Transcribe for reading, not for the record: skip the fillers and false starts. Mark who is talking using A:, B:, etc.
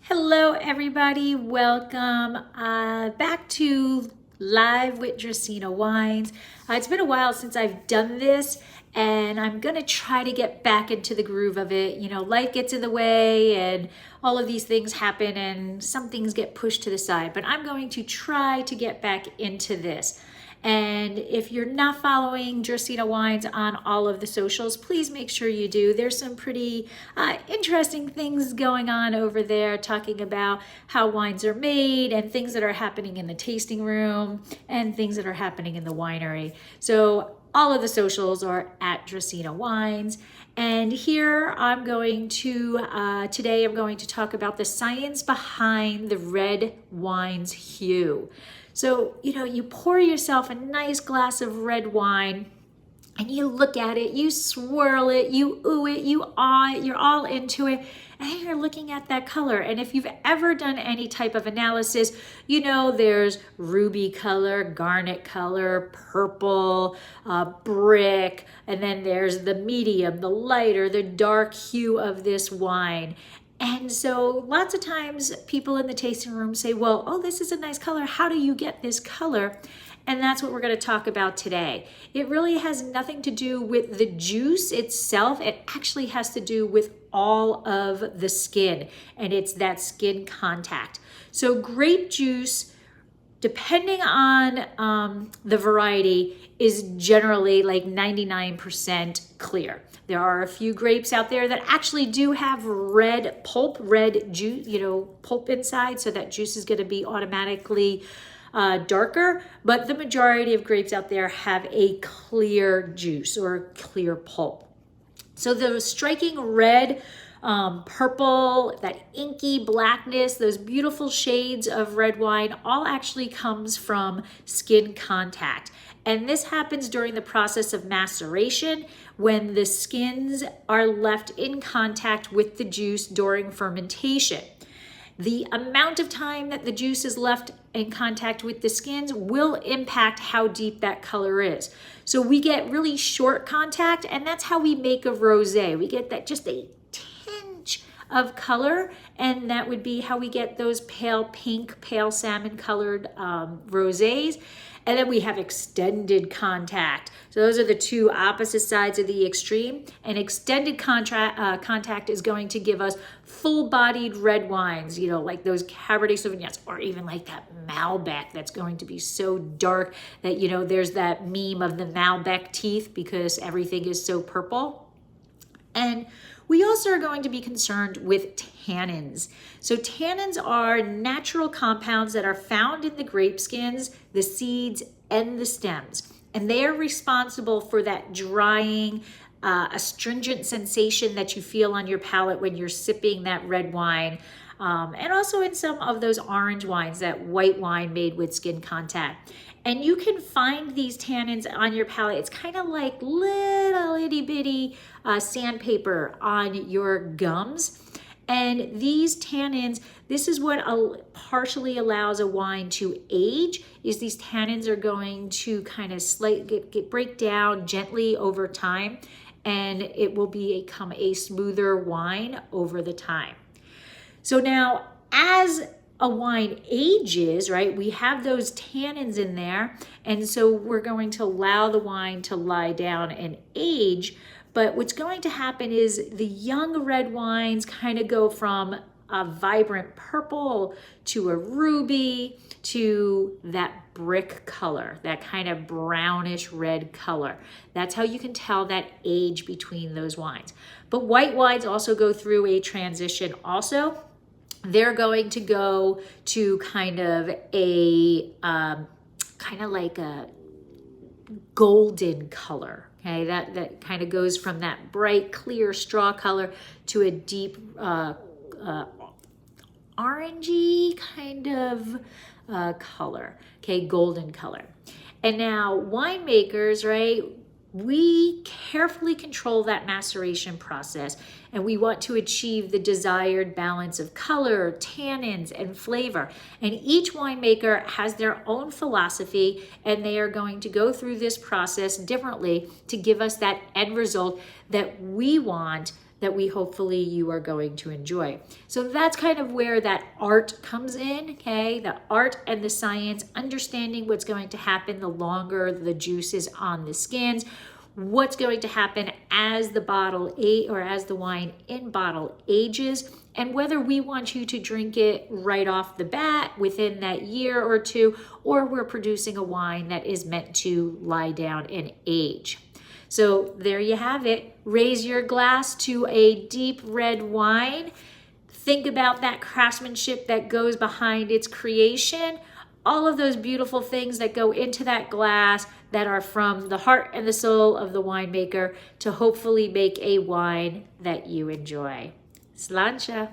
A: Hello everybody, welcome back to Live with Dracaena Wines. It's been a while since I've done this and I'm gonna try to get back into the groove of it. You know, life gets in the way and all of these things happen and some things get pushed to the side, but I'm going to try to get back into this. And if you're not following Dracaena Wines on all of the socials, please make sure you do. There's some pretty interesting things going on over there, talking about how wines are made and things that are happening in the tasting room and things that are happening in the winery. So all of the socials are at Dracaena Wines. And here I'm going to, today I'm going to talk about the science behind the red wine's hue. So, you know, you pour yourself a nice glass of red wine and you look at it, you swirl it, you ooh it, you awe it, you're all into it, and you're looking at that color. And if you've ever done any type of analysis, you know there's ruby color, garnet color, purple, brick, and then there's the medium, the lighter, the dark hue of this wine. And so lots of times people in the tasting room say, well, oh, this is a nice color. How do you get this color? And that's what we're going to talk about today. It really has nothing to do with the juice itself. It actually has to do with all of the skin, and it's that skin contact. So grape juice, depending on the variety, is generally like 99% clear. There are a few grapes out there that actually do have red pulp, red juice, pulp inside, so that juice is going to be automatically darker, but the majority of grapes out there have a clear juice or clear pulp. So the striking red, purple, that inky blackness, those beautiful shades of red wine all actually comes from skin contact. And this happens during the process of maceration when the skins are left in contact with the juice during fermentation. The amount of time that the juice is left in contact with the skins will impact how deep that color is. So we get really short contact, and that's how we make a rosé. We get that just a tinge of color, and that would be how we get those pale pink, pale salmon colored rosés. And then we have extended contact. So those are the two opposite sides of the extreme. And extended contact is going to give us full-bodied red wines, you know, like those Cabernet Sauvignons, or even like that Malbec that's going to be so dark that, you know, there's that meme of the Malbec teeth because everything is so purple. And we also are going to be concerned with tannins. So tannins are natural compounds that are found in the grape skins, the seeds, and the stems. And they are responsible for that drying, astringent sensation that you feel on your palate when you're sipping that red wine. And also in some of those orange wines, that white wine made with skin contact. And you can find these tannins on your palate. It's kind of like little itty bitty sandpaper on your gums. And these tannins, this is what partially allows a wine to age, is these tannins are going to kind of break down gently over time, and it will become a smoother wine over the time. So now, as a wine ages, right, we have those tannins in there, and so we're going to allow the wine to lie down and age. But what's going to happen is the young red wines kind of go from a vibrant purple to a ruby to that brick color, that kind of brownish red color. That's how you can tell that age between those wines. But white wines also go through a transition also. They're going to go to kind of like a golden color. Okay, that kind of goes from that bright, clear straw color to a deep orangey kind of color. Okay, golden color. And now winemakers, right? We carefully control that maceration process, and we want to achieve the desired balance of color, tannins, and flavor. And each winemaker has their own philosophy, and they are going to go through this process differently to give us that end result that we want that we hopefully you are going to enjoy. So that's kind of where that art comes in, okay? The art and the science, understanding what's going to happen the longer the juice is on the skins, what's going to happen as the as the wine in bottle ages, and whether we want you to drink it right off the bat within that year or two, or we're producing a wine that is meant to lie down and age. So there you have it. Raise your glass to a deep red wine. Think about that craftsmanship that goes behind its creation. All of those beautiful things that go into that glass that are from the heart and the soul of the winemaker to hopefully make a wine that you enjoy. Sláinte!